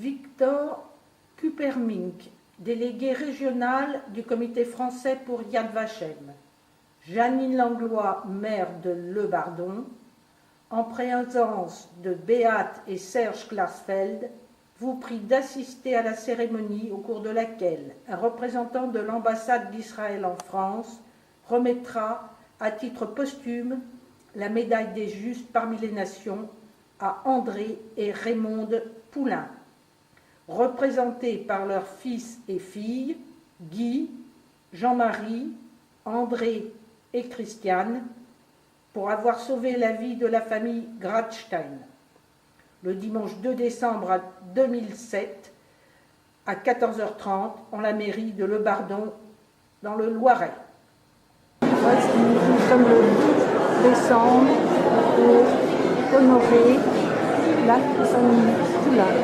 Victor Kuppermink, délégué régional du comité français pour Yad Vashem. Janine Langlois, maire de Le Bardon, en présence de Beate et Serge Klarsfeld, vous prie d'assister à la cérémonie au cours de laquelle un représentant de l'ambassade d'Israël en France remettra à titre posthume la médaille des justes parmi les nations à André et Raymonde Poulain, représentés par leurs fils et filles Guy, Jean-Marie, André et Christiane, pour avoir sauvé la vie de la famille Gradstein, le dimanche 2 décembre 2007 à 14h30 en la mairie de Le Bardon dans le Loiret. Nous sommes le 12 décembre pour honorer la famille Poulain.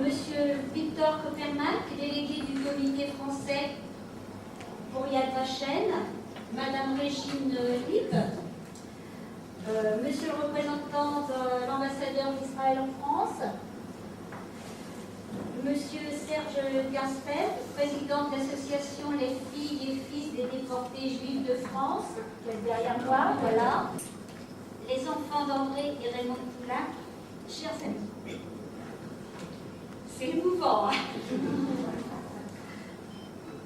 Monsieur Victor Kuppermink, délégué du comité français pour Yad Vashem, Madame Régine Lipp, Monsieur le représentant de l'ambassadeur d'Israël en France, Monsieur Serge Klarsfeld, président de l'association Les filles et fils des déportés juifs de France, qui est derrière moi, voilà, les enfants d'André et Raymond Poulain, chers amis. C'est émouvant.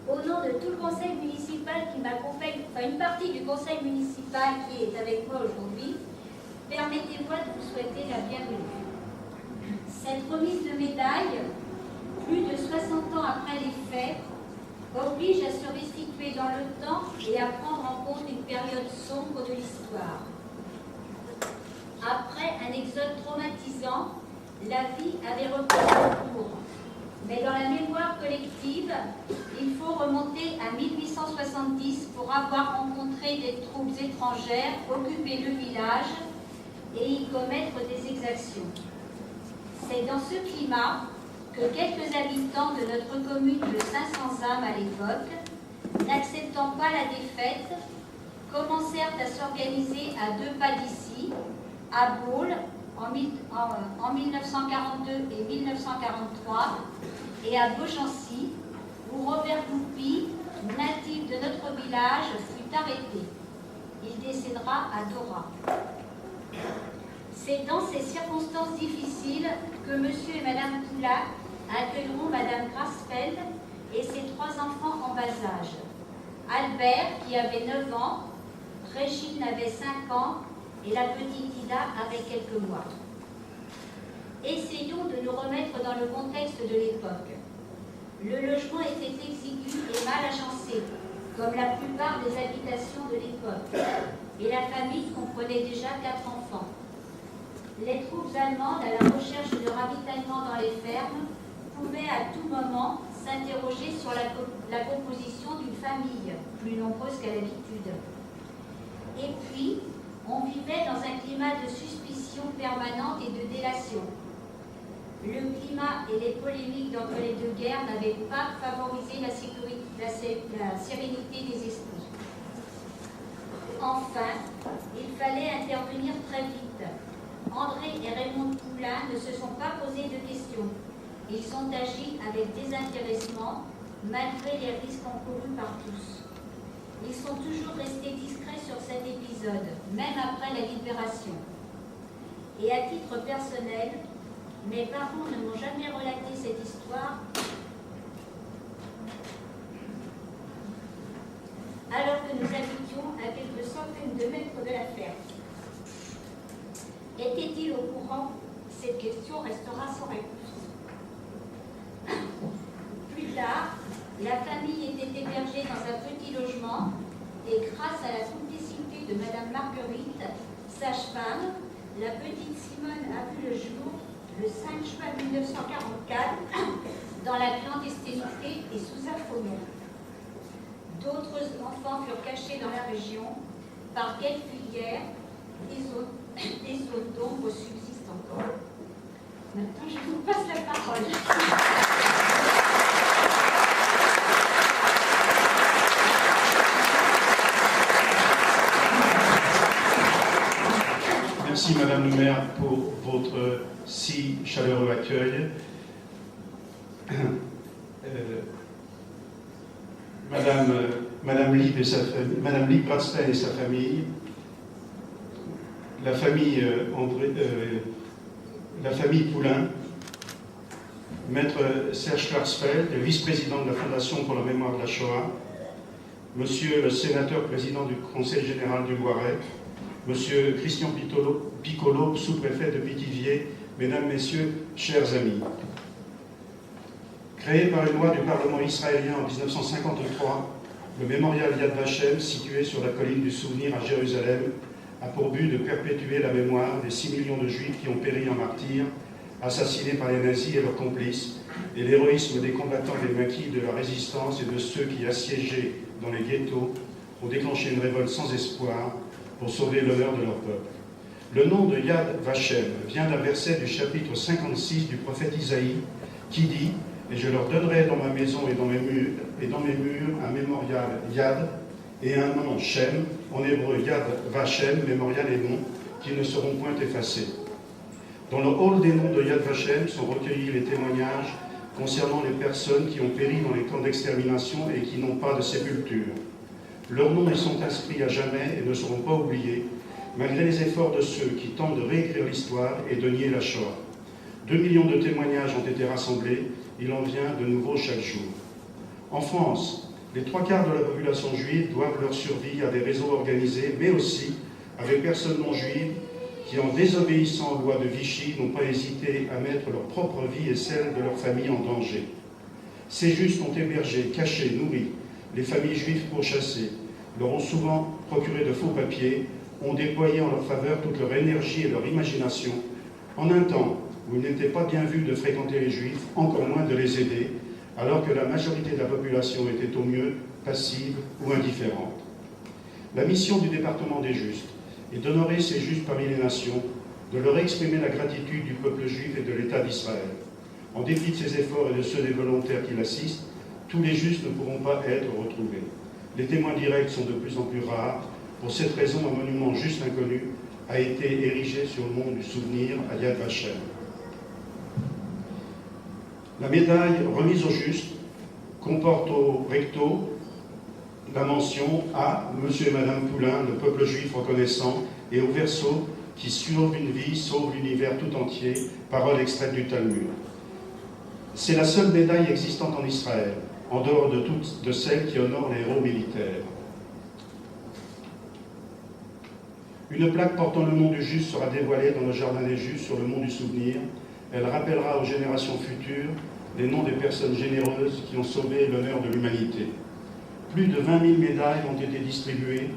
Au nom de tout le conseil municipal qui m'accompagne, enfin une partie du conseil municipal qui est avec moi aujourd'hui, permettez-moi de vous souhaiter la bienvenue. Cette remise de médaille, plus de 60 ans après les faits, oblige à se restituer dans le temps et à prendre en compte une période sombre de l'histoire. Après un exode traumatisant, la vie avait repris son cours. Mais dans la mémoire collective, il faut remonter à 1870 pour avoir rencontré des troupes étrangères occuper le village et y commettre des exactions. C'est dans ce climat que quelques habitants de notre commune de 500 âmes à l'époque, n'acceptant pas la défaite, commencèrent à s'organiser à 2 pas d'ici, à Baule, en 1942 et 1943, et à Beaugency, où Robert Goupy, natif de notre village, fut arrêté. Il décédera à Dora. C'est dans ces circonstances difficiles que M. et Mme Poulain accueilleront Mme Klarsfeld et ses 3 enfants en bas âge. Albert, qui avait 9 ans, Régine avait 5 ans, et la petite Ida avait quelques mois. Essayons de nous remettre dans le contexte de l'époque. Le logement était exigu et mal agencé, comme la plupart des habitations de l'époque, et la famille comprenait déjà 4 enfants. Les troupes allemandes, à la recherche de ravitaillement dans les fermes, pouvaient à tout moment s'interroger sur la composition d'une famille, plus nombreuse qu'à l'habitude. Et puis, on vivait dans un climat de suspicion permanente et de délation. Le climat et les polémiques d'entre les deux guerres n'avaient pas favorisé la sérénité des esprits. Enfin, il fallait intervenir très vite. André et Raymond Poulain ne se sont pas posés de questions. Ils ont agi avec désintéressement, malgré les risques encourus par tous. Ils sont toujours restés discrets sur cet épisode, même après la libération. Et à titre personnel, mes parents ne m'ont jamais relaté cette histoire, alors que nous habitions à quelques centaines de mètres de la ferme. Était-il au courant? Cette question restera sans réponse. Plus tard, la famille était hébergée dans un petit logement et grâce à la complicité de Madame Marguerite, sage-femme, la petite Simone a vu le jour le 5 juin 1944 dans la clandestinité et sous un faux nom. D'autres enfants furent cachés dans la région. Par quelques filières, des zones d'ombre subsistent encore. Maintenant, je vous passe la parole. Merci Madame le maire pour votre si chaleureux accueil. Madame Lieb Bratzstein et sa famille, la famille Poulain, Maître Serge Klarsfeld, le vice-président de la Fondation pour la mémoire de la Shoah, Monsieur le sénateur président du Conseil général du Loiret, Monsieur Christian Piccolo, sous-préfet de Pithiviers, Mesdames, Messieurs, chers amis. Créé par une loi du Parlement israélien en 1953, le mémorial Yad Vashem, situé sur la colline du Souvenir à Jérusalem, a pour but de perpétuer la mémoire des 6 millions de Juifs qui ont péri en martyrs, assassinés par les nazis et leurs complices, et l'héroïsme des combattants des maquis de la résistance et de ceux qui, assiégés dans les ghettos, ont déclenché une révolte sans espoir pour sauver l'honneur de leur peuple. Le nom de Yad Vashem vient d'un verset du chapitre 56 du prophète Isaïe qui dit « Et je leur donnerai dans ma maison et dans mes murs un mémorial Yad et un nom Shem, en hébreu Yad Vashem, mémorial et nom, qui ne seront point effacés. » Dans le hall des noms de Yad Vashem sont recueillis les témoignages concernant les personnes qui ont péri dans les camps d'extermination et qui n'ont pas de sépulture. Leurs noms y sont inscrits à jamais et ne seront pas oubliés, malgré les efforts de ceux qui tentent de réécrire l'histoire et de nier la Shoah. 2 millions de témoignages ont été rassemblés, il en vient de nouveaux chaque jour. En France, les 3/4 de la population juive doivent leur survie à des réseaux organisés, mais aussi à des personnes non juives qui, en désobéissant aux lois de Vichy, n'ont pas hésité à mettre leur propre vie et celle de leur famille en danger. Ces justes ont hébergé, caché, nourri les familles juives pourchassées, leur ont souvent procuré de faux papiers, ont déployé en leur faveur toute leur énergie et leur imagination, en un temps où il n'était pas bien vu de fréquenter les Juifs, encore moins de les aider, alors que la majorité de la population était au mieux passive ou indifférente. La mission du département des Justes est d'honorer ces Justes parmi les nations, de leur exprimer la gratitude du peuple juif et de l'État d'Israël. En dépit de ses efforts et de ceux des volontaires qui l'assistent, tous les Justes ne pourront pas être retrouvés. Les témoins directs sont de plus en plus rares. Pour cette raison, un monument juste inconnu a été érigé sur le mont du Souvenir à Yad Vashem. La médaille remise aux Justes comporte au recto la mention à Monsieur et Madame Poulain, le peuple juif reconnaissant, et au verso qui sauve une vie, sauve l'univers tout entier, parole extraite du Talmud. C'est la seule médaille existante en Israël, en dehors de toutes de celles qui honorent les héros militaires. Une plaque portant le nom du juste sera dévoilée dans le jardin des justes sur le mont du souvenir. Elle rappellera aux générations futures les noms des personnes généreuses qui ont sauvé l'honneur de l'humanité. Plus de 20 000 médailles ont été distribuées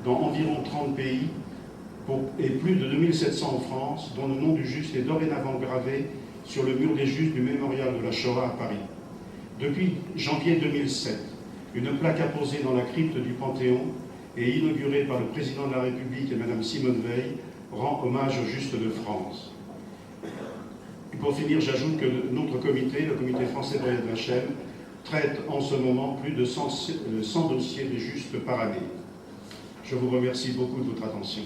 dans environ 30 pays et plus de 2700 en France, dont le nom du juste est dorénavant gravé sur le mur des justes du mémorial de la Shoah à Paris. Depuis janvier 2007, une plaque apposée dans la crypte du Panthéon et inaugurée par le président de la République et Mme Simone Veil rend hommage aux justes de France. Et pour finir, j'ajoute que notre comité, le comité français pour Yad Vashem, traite en ce moment plus de 100 dossiers de justes par année. Je vous remercie beaucoup de votre attention.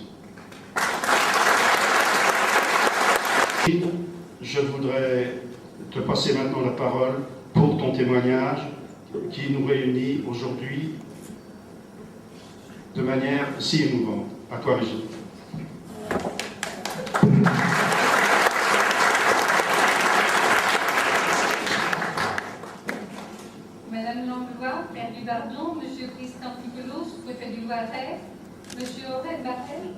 Je voudrais te passer maintenant la parole pour ton témoignage qui nous réunit aujourd'hui de manière si émouvante. À toi, Brigitte. Madame Langlois, maire du Bardon, Monsieur Christian Piccolo, sous-préfet du Loiret, Monsieur Aurel Barrel,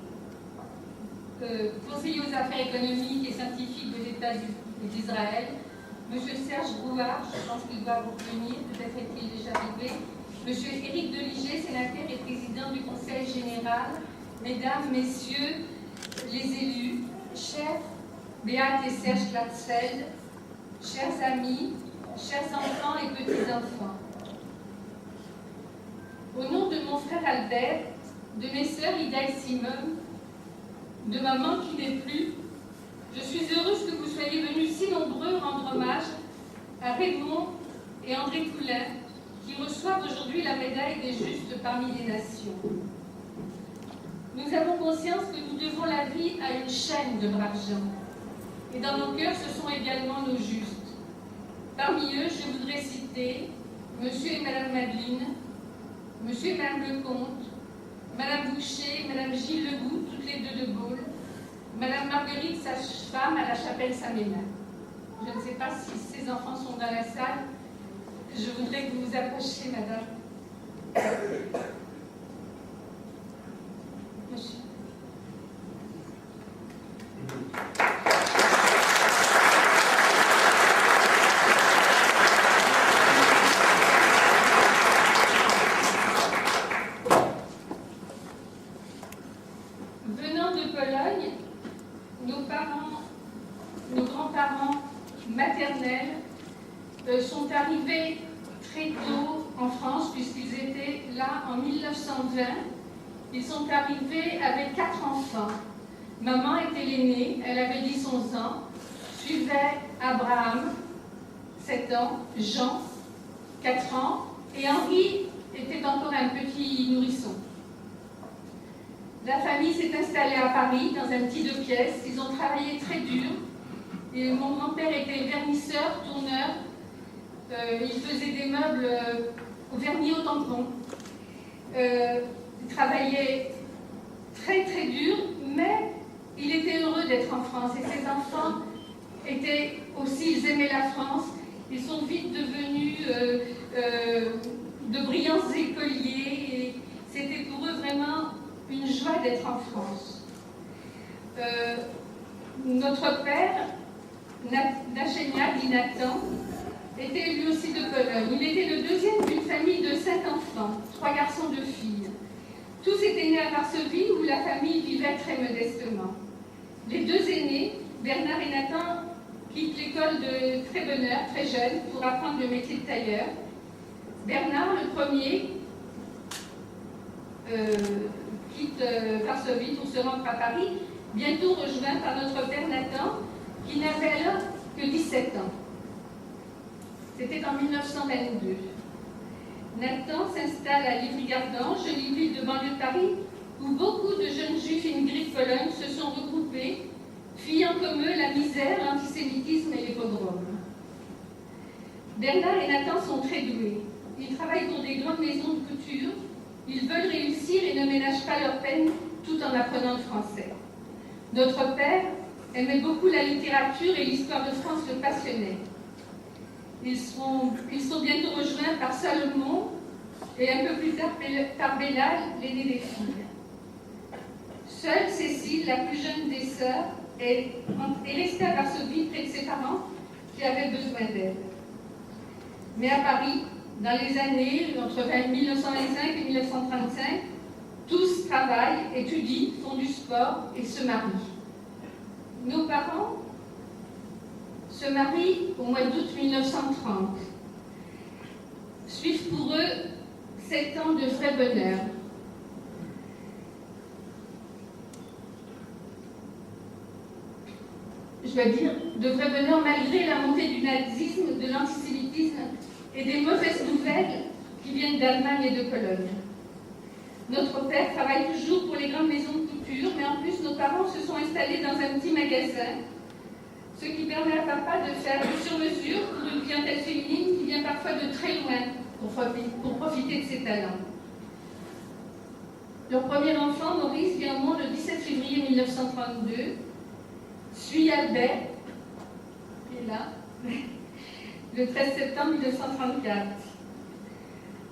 conseiller aux affaires économiques et scientifiques de l'État d'Israël, Monsieur Serge Brouard, je pense qu'il doit vous revenir, peut-être est-il déjà arrivé, Monsieur Éric Deligé, sénateur et président du Conseil général, Mesdames, Messieurs les élus, chers Béat et Serge Klatzfeld, chers amis, chers enfants et petits-enfants. Au nom de mon frère Albert, de mes sœurs Ida et Simone, de maman qui n'est plus, je suis heureuse que vous soyez venus si nombreux rendre hommage à Raymond et André Poulain, qui reçoivent aujourd'hui la médaille des justes parmi les nations. Nous avons conscience que nous devons la vie à une chaîne de braves gens. Et dans nos cœurs, ce sont également nos justes. Parmi eux, je voudrais citer Monsieur et Madame Madeleine, Monsieur et Madame Lecomte, Madame Boucher, Madame Gilles Legout, toutes les deux de Gaulle, Madame Marguerite, sage-femme à la chapelle Saint-Ménin. Je ne sais pas si ces enfants sont dans la salle. Je voudrais que vous vous approchiez, Madame. Monsieur. Venant de Pologne, nos grands-parents maternels sont arrivés très tôt en France, puisqu'ils étaient là en 1920. Ils sont arrivés avec 4 enfants. Maman était l'aînée, elle avait 10-11 ans. Suivait Abraham, 7 ans, Jean, 4 ans, et Henri était encore un petit nourrisson. La famille s'est installée à Paris, dans un petit 2 pièces. Ils ont travaillé très dur. Et mon grand-père était vernisseur, tourneur. Il faisait des meubles au vernis au tampon. Il travaillait très très dur, mais il était heureux d'être en France. Et ses enfants étaient aussi, ils aimaient la France. Ils sont vite devenus de brillants écoliers. Et c'était pour eux vraiment une joie d'être en France. Notre père, Nachenia, dit Nathan, était lui aussi de Pologne. Il était le deuxième d'une famille de 5 enfants, 3 garçons, 2 filles. Tous étaient nés à Varsovie où la famille vivait très modestement. Les 2 aînés, Bernard et Nathan, quittent l'école de très bonne heure, très jeunes, pour apprendre le métier de tailleur. Bernard, le premier, quitte Varsovie pour se rendre à Paris, bientôt rejoint par notre père Nathan, qui n'avait alors que 17 ans. C'était en 1922. Nathan s'installe à Livry-Gargan, jolie ville de banlieue de Paris, où beaucoup de jeunes juifs immigrés de Pologne se sont regroupés, fuyant comme eux la misère, l'antisémitisme et les pogroms. Bernard et Nathan sont très doués. Ils travaillent pour des grandes maisons de couture. Ils veulent réussir et ne ménagent pas leur peine tout en apprenant le français. Notre père aimait beaucoup la littérature et l'histoire de France le passionnait. Ils sont bientôt rejoints par Salomon et un peu plus tard par Bélal, l'aîné des filles. Seule Cécile, la plus jeune des sœurs, est restée à Varsovie près de ses parents qui avaient besoin d'elle. Mais à Paris, dans les années entre 1925 et 1935, tous travaillent, étudient, font du sport et se marient. Nos parents se marient au mois d'août 1930. Suivent pour eux 7 ans de vrai bonheur. Je dois dire, de vrai bonheur malgré la montée du nazisme, de l'antisémitisme et des mauvaises nouvelles qui viennent d'Allemagne et de Pologne. Notre père travaille toujours pour les grandes maisons de couture, mais en plus nos parents se sont installés dans un petit magasin, ce qui permet à papa de faire du sur-mesure pour une clientèle féminine qui vient parfois de très loin pour profiter de ses talents. Leur premier enfant, Maurice, vient au monde le 17 février 1932, suit Albert, qui est là, le 13 septembre 1934.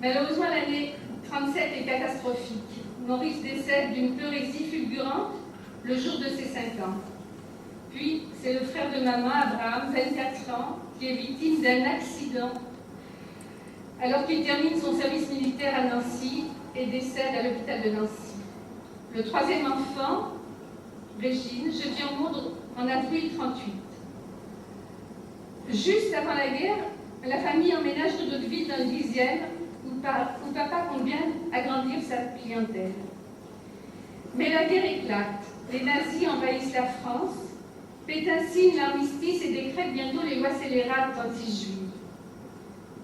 Malheureusement, l'année 37 est catastrophique. Maurice décède d'une pleurésie fulgurante le jour de ses 5 ans. Puis, c'est le frère de maman, Abraham, 24 ans, qui est victime d'un accident alors qu'il termine son service militaire à Nancy et décède à l'hôpital de Nancy. Le troisième enfant, Régine, je viens au monde en avril 1938. Juste avant la guerre, la famille emménage de notre ville dans le 10e, où papa compte bien agrandir sa clientèle. Mais la guerre éclate. Les nazis envahissent la France. Pétain signe l'armistice et décrète bientôt les lois scélérates anti-juives.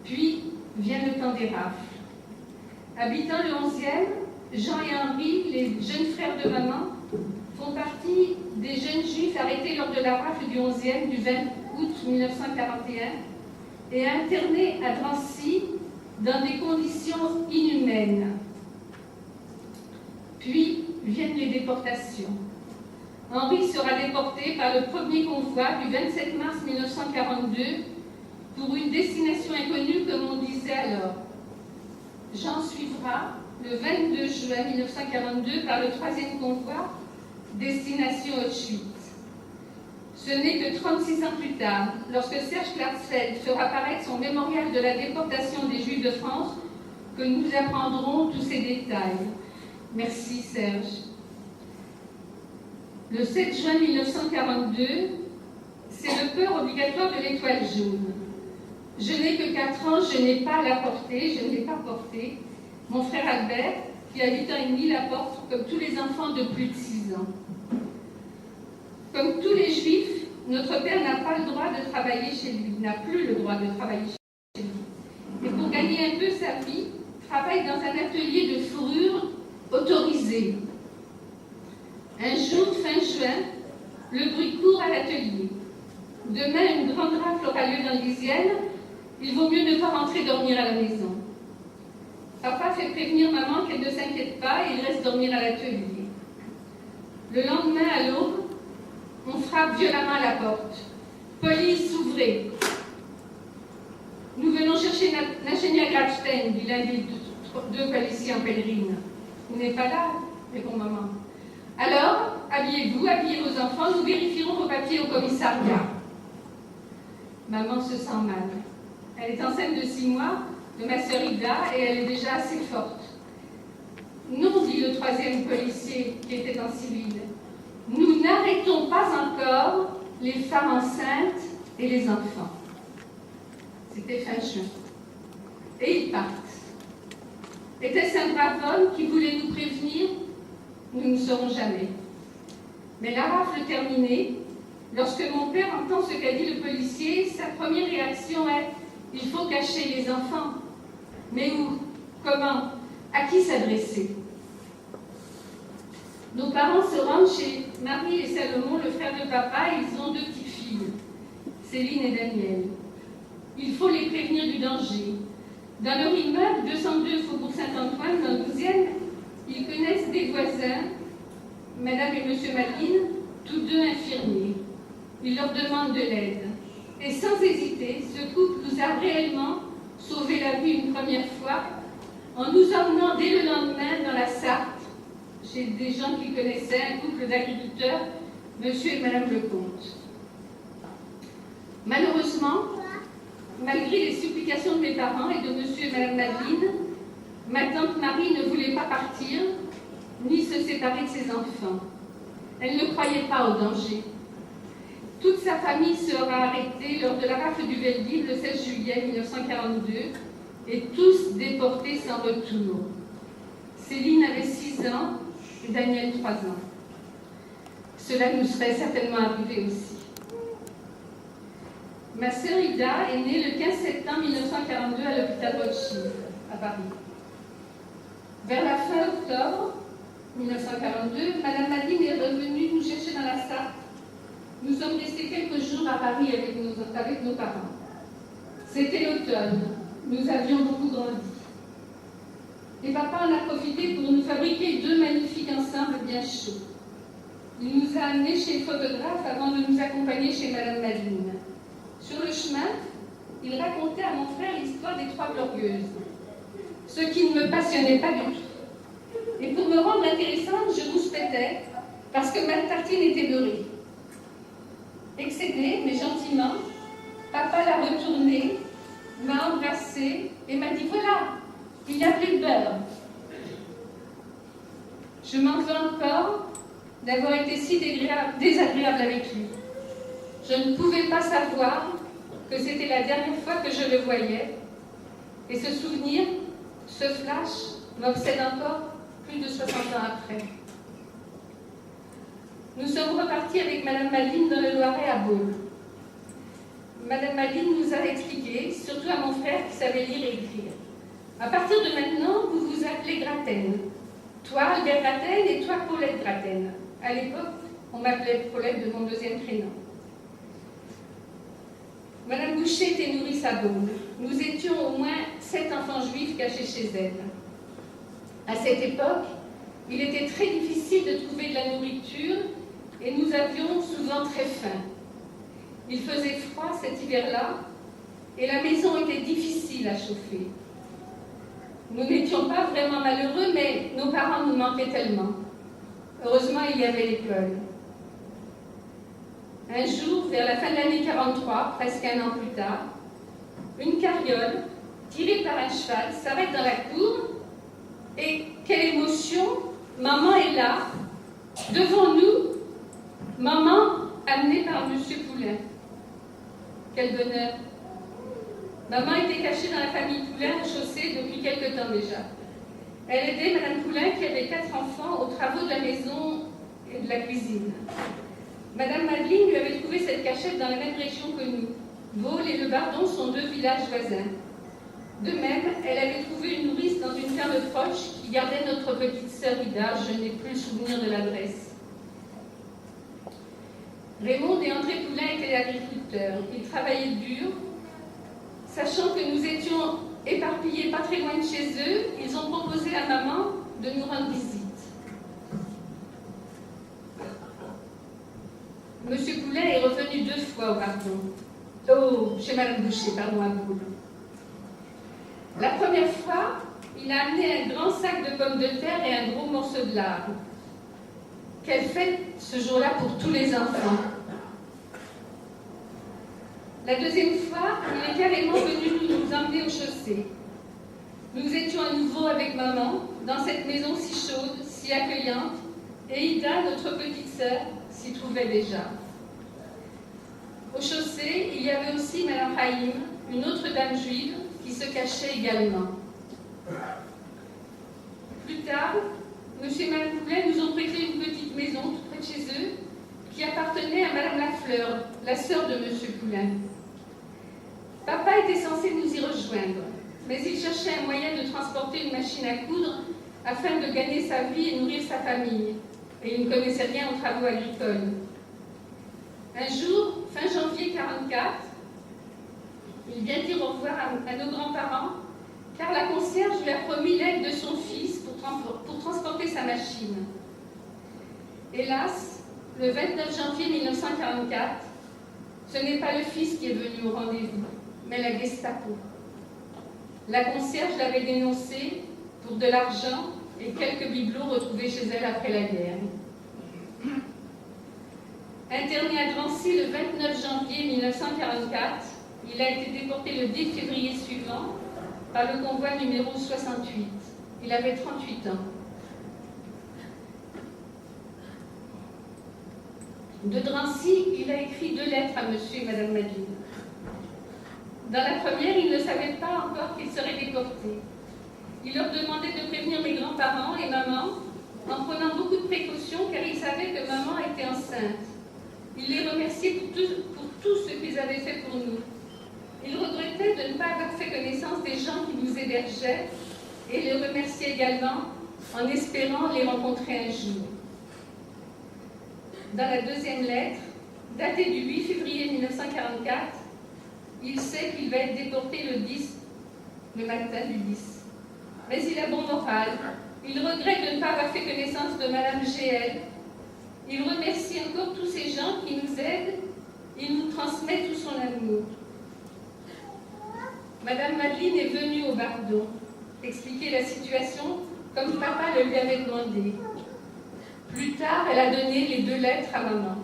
Puis vient le temps des rafles. Habitant le 11e, Jean et Henri, les jeunes frères de maman, font partie des jeunes juifs arrêtés lors de la rafle du 11e du 20 août 1941 et internés à Drancy dans des conditions inhumaines. Puis viennent les déportations. Henri sera déporté par le premier convoi du 27 mars 1942 pour une destination inconnue, comme on disait alors. Jean suivra le 22 juin 1942 par le troisième convoi, destination Auschwitz. Ce n'est que 36 ans plus tard, lorsque Serge Klarsfeld fera paraître son mémorial de la déportation des Juifs de France, que nous apprendrons tous ces détails. Merci Serge. Le 7 juin 1942, c'est le port obligatoire de l'étoile jaune. Je n'ai que 4 ans, je n'ai pas la portée, je ne l'ai pas portée. Mon frère Albert, qui a 8 ans et demi, la porte comme tous les enfants de plus de 6 ans. Comme tous les Juifs, notre père n'a pas le droit de travailler chez lui, n'a plus le droit de travailler chez lui. Et pour gagner un peu sa vie, travaille dans un atelier de fourrure autorisé. Un jour, fin juin, le bruit court à l'atelier. Demain, une grande rafle aura lieu dans l'Isienne. Il vaut mieux ne pas rentrer dormir à la maison. Papa fait prévenir maman qu'elle ne s'inquiète pas et il reste dormir à l'atelier. Le lendemain, à l'aube, on frappe violemment à la porte. Police, ouvrez. Nous venons chercher l'ingénieur Grabstein, dit l'un des deux policiers en pèlerine. Vous n'êtes pas là, répond maman. Alors, habillez-vous, habillez vos enfants, nous vérifierons vos papiers au commissariat. Maman se sent mal. Elle est enceinte de 6 mois de ma sœur Ida et elle est déjà assez forte. Non, dit le troisième policier qui était en civil. Nous n'arrêtons pas encore les femmes enceintes et les enfants. C'était fin juin. Et ils partent. Était-ce un brave homme qui voulait nous prévenir? Nous ne saurons jamais. Mais la rafle terminée, lorsque mon père entend ce qu'a dit le policier, sa première réaction est « Il faut cacher les enfants. » Mais où? Comment? À qui s'adresser? Nos parents se rendent chez Marie et Salomon, le frère de papa, et ils ont 2 petites filles, Céline et Danielle. Il faut les prévenir du danger. Dans leur immeuble, 202 Faubourg Saint-Antoine, dans le 12e, ils connaissent des voisins, Madame et Monsieur Maline, tous 2 infirmiers. Ils leur demandent de l'aide. Et sans hésiter, ce couple nous a réellement sauvé la vie une première fois en nous emmenant dès le lendemain dans la Sarthe, chez des gens qu'il connaissait, un couple d'agriculteurs, monsieur et madame Lecomte. Malheureusement, malgré les supplications de mes parents et de monsieur et madame Madeleine, ma tante Marie ne voulait pas partir, ni se séparer de ses enfants. Elle ne croyait pas au danger. Toute sa famille sera arrêtée lors de la rafle du Veldiv le 16 juillet 1942 et tous déportés sans retour. Céline avait 6 ans et Daniel 3 ans. Cela nous serait certainement arrivé aussi. Ma sœur Ida est née le 15 septembre 1942 à l'hôpital Rothschild, à Paris. Vers la fin octobre 1942, Madame Madeleine est revenue nous chercher dans la Sarthe. Nous sommes restés quelques jours à Paris avec nos parents. C'était l'automne. Nous avions beaucoup grandi. Et papa en a profité pour nous fabriquer 2 magnifiques ensembles bien chauds. Il nous a amenés chez le photographe avant de nous accompagner chez Madame Madeleine. Sur le chemin, il racontait à mon frère l'histoire des 3 glorieuses, ce qui ne me passionnait pas du tout. Et pour me rendre intéressante, je rouspétais parce que ma tartine était beurrée. Excédé, mais gentiment, papa l'a retournée, m'a embrassée et m'a dit « Voilà, il y a plus de beurre ». Je m'en veux encore d'avoir été si désagréable avec lui. Je ne pouvais pas savoir que c'était la dernière fois que je le voyais. Et ce souvenir, ce flash, m'obsède encore plus de 60 ans après. Nous sommes repartis avec Madame Madeleine dans le Loiret à Baule. Madame Madeleine nous a expliqué, surtout à mon frère qui savait lire et écrire. À partir de maintenant, vous vous appelez Graten. Toi, Albert Graten, et toi, Paulette Graten. À l'époque, on m'appelait Paulette de mon 2e prénom. Madame Boucher était nourrice à Baule. Nous étions au moins 7 enfants juifs cachés chez elle. À cette époque, il était très difficile de trouver de la nourriture et nous avions souvent très faim. Il faisait froid cet hiver-là et la maison était difficile à chauffer. Nous n'étions pas vraiment malheureux, mais nos parents nous manquaient tellement. Heureusement, il y avait l'école. Un jour, vers la fin de l'année 43, presque un an plus tard, une carriole, tirée par un cheval, s'arrête dans la cour et, quelle émotion, maman est là, devant nous, maman amenée par M. Poulain. Quel bonheur! Maman était cachée dans la famille Poulain au chaussée depuis quelque temps déjà. Elle aidait Mme Poulain qui avait 4 enfants aux travaux de la maison et de la cuisine. Madame Madeleine lui avait trouvé cette cachette dans la même région que nous. Baule et Le Bardon sont 2 villages voisins. De même, elle avait trouvé une nourrice dans une ferme proche qui gardait notre petite sœur Ida. Je n'ai plus le souvenir de l'adresse. Raymond et André Poulain étaient agriculteurs. Ils travaillaient dur. Sachant que nous étions éparpillés pas très loin de chez eux, ils ont proposé à maman de nous rendre visite. Monsieur Poulain est revenu 2 fois au Bardon. Chez Madame Boucher, pardon, à Baule. La première fois, il a amené un grand sac de pommes de terre et un gros morceau de lard. Quelle fête ce jour-là pour tous les enfants. La deuxième fois, il est carrément venu nous emmener au chaussée. Nous étions à nouveau avec maman, dans cette maison si chaude, si accueillante, et Ida, notre petite sœur, s'y trouvait déjà. Au chaussée, il y avait aussi Madame Haïm, une autre dame juive, qui se cachait également. Plus tard, monsieur et Madame Poulain nous ont prêté une petite maison tout près de chez eux, qui appartenait à Madame Lafleur, la sœur de monsieur Poulain. Papa était censé nous y rejoindre, mais il cherchait un moyen de transporter une machine à coudre afin de gagner sa vie et nourrir sa famille, et il ne connaissait rien aux travaux agricoles. Un jour, fin janvier 1944, il vient dire au revoir à nos grands-parents, car la concierge lui a promis l'aide de son fils pour transporter sa machine. Hélas, le 29 janvier 1944, ce n'est pas le fils qui est venu au rendez-vous, mais la Gestapo. La concierge l'avait dénoncé pour de l'argent et quelques bibelots retrouvés chez elle après la guerre. Interné à Drancy le 29 janvier 1944, il a été déporté le 10 février suivant par le convoi numéro 68. Il avait 38 ans. De Drancy, il a écrit 2 lettres à monsieur et madame Madeleine. Dans la première, il ne savait pas encore qu'il serait déporté. Il leur demandait de prévenir mes grands-parents et maman en prenant beaucoup de précautions car il savait que maman était enceinte. Il les remerciait pour tout ce qu'ils avaient fait pour nous. Il regrettait de ne pas avoir fait connaissance des gens qui nous hébergeaient et les remerciait également en espérant les rencontrer un jour. Dans la deuxième lettre, datée du 8 février 1944, il sait qu'il va être déporté le matin du 10. Mais il a bon moral. Il regrette de ne pas avoir fait connaissance de Madame GL. Il remercie encore tous ces gens qui nous aident. Il nous transmet tout son amour. Madame Madeleine est venue au Bardon expliquer la situation comme papa le lui avait demandé. Plus tard, elle a donné les 2 lettres à maman.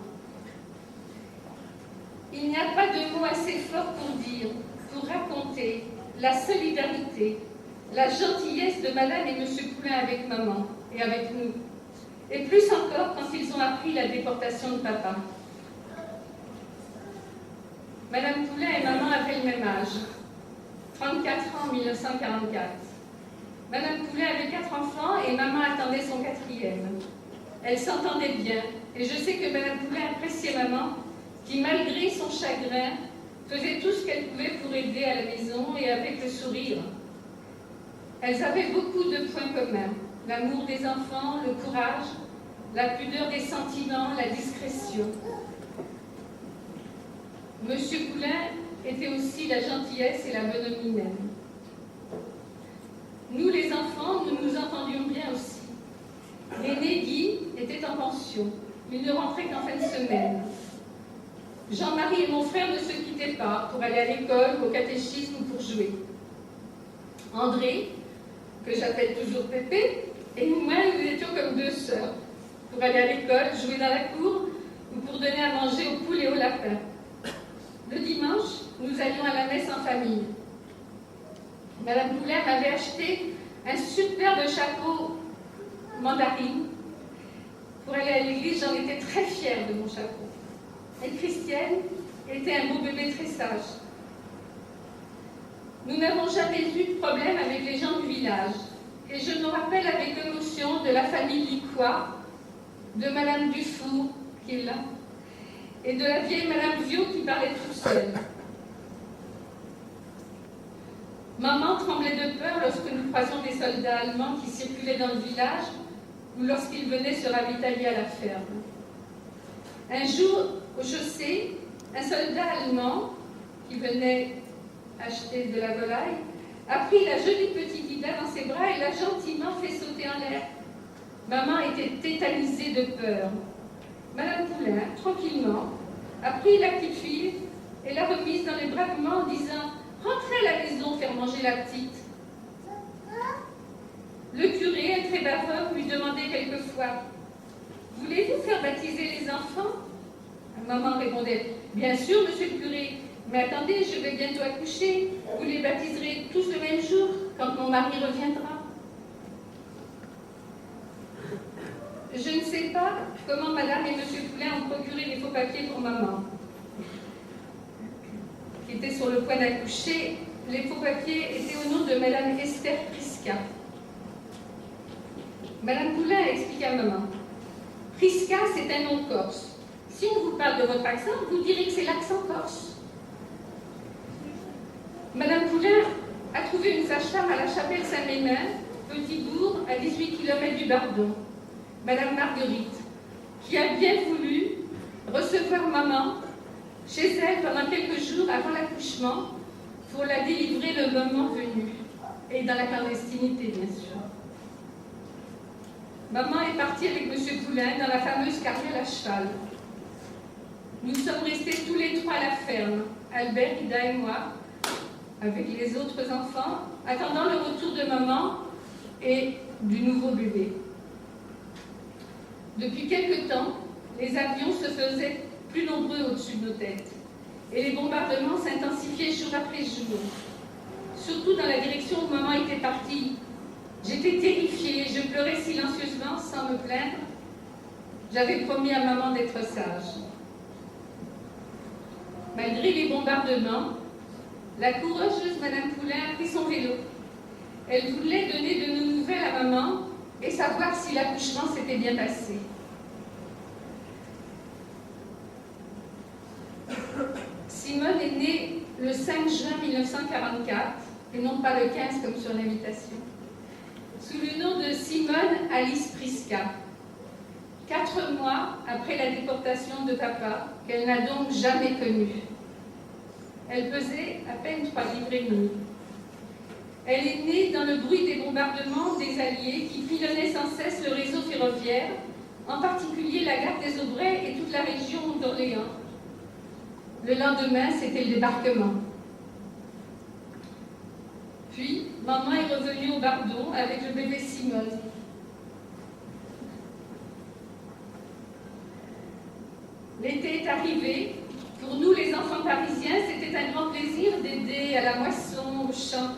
Il n'y a pas de mots assez forts pour dire, pour raconter la solidarité, la gentillesse de Madame et Monsieur Poulain avec maman et avec nous. Et plus encore quand ils ont appris la déportation de papa. Madame Poulain et maman avaient le même âge, 34 ans en 1944. Madame Poulain avait 4 enfants et maman attendait son 4e. Elles s'entendaient bien et je sais que Madame Poulain appréciait maman qui, malgré son chagrin, faisait tout ce qu'elle pouvait pour aider à la maison et avec le sourire. Elles avaient beaucoup de points communs. L'amour des enfants, le courage, la pudeur des sentiments, la discrétion. Monsieur Poulain était aussi la gentillesse et la bonhomie même. Nous, les enfants, nous nous entendions bien aussi. L'aîné Guy était en pension. Il ne rentrait qu'en fin de semaine. Jean-Marie et mon frère ne se quittaient pas pour aller à l'école, au catéchisme ou pour jouer. André, que j'appelle toujours Pépé, et nous-mêmes, nous étions comme 2 sœurs, pour aller à l'école, jouer dans la cour ou pour donner à manger aux poules et aux lapins. Le dimanche, nous allions à la messe en famille. Madame Poulain m'avait acheté un superbe chapeau mandarine. Pour aller à l'église, j'en étais très fière de mon chapeau. Et Christiane était un beau bébé très sage. Nous n'avons jamais eu de problème avec les gens du village. Et je me rappelle avec émotion de la famille Licois, de Madame Dufour, qui est là, et de la vieille Madame Viau qui parlait toute seule. Maman tremblait de peur lorsque nous croisions des soldats allemands qui circulaient dans le village ou lorsqu'ils venaient se ravitailler à la ferme. Un jour, au chaussée, un soldat allemand qui venait acheter de la volaille a pris la jolie petite Ida dans ses bras et l'a gentiment fait sauter en l'air. Maman était tétanisée de peur. Madame Poulain, tranquillement, a pris la petite fille et l'a remise dans les bras de maman en disant « Rentrez à la maison faire manger la petite ». Le curé, un très bavard, lui demandait quelquefois « Voulez-vous faire baptiser les enfants ?» Maman répondait « Bien sûr, monsieur le curé, mais attendez, je vais bientôt accoucher. Vous les baptiserez tous le même jour, quand mon mari reviendra. » Je ne sais pas comment madame et monsieur Poulain ont procuré les faux papiers pour maman, qui était sur le point d'accoucher. Les faux papiers étaient au nom de madame Esther Prisca. Madame Poulain expliqua à maman. Prisca, c'est un nom corse. Si on vous parle de votre accent, vous direz que c'est l'accent corse. Madame Poulain a trouvé une sage-femme à la chapelle Saint-Ménin, petit bourg à 18 km du Bardon, Madame Marguerite, qui a bien voulu recevoir maman chez elle pendant quelques jours avant l'accouchement pour la délivrer le moment venu, et dans la clandestinité, bien sûr. Maman est partie avec monsieur Poulain dans la fameuse carriole à cheval. Nous sommes restés tous les 3 à la ferme, Albert, Ida et moi, avec les autres enfants, attendant le retour de maman et du nouveau bébé. Depuis quelque temps, les avions se faisaient plus nombreux au-dessus de nos têtes et les bombardements s'intensifiaient jour après jour, surtout dans la direction où maman était partie. J'étais terrifiée, je pleurais silencieusement sans me plaindre. J'avais promis à maman d'être sage. Malgré les bombardements, la courageuse Madame Poulain a pris son vélo. Elle voulait donner de nos nouvelles à maman et savoir si l'accouchement s'était bien passé. Simone est née le 5 juin 1944 et non pas le 15 comme sur l'invitation, sous le nom de Simone Alice Prisca. 4 mois après la déportation de papa, qu'elle n'a donc jamais connue. Elle pesait à peine 3 livres et demi. Elle est née dans le bruit des bombardements des Alliés qui pilonnaient sans cesse le réseau ferroviaire, en particulier la gare des Aubrais et toute la région d'Orléans. Le lendemain, c'était le débarquement. Puis, maman est revenue au Bardon avec le bébé Simone. L'été est arrivé. Pour nous, les enfants parisiens, c'était un grand plaisir d'aider à la moisson, au champ,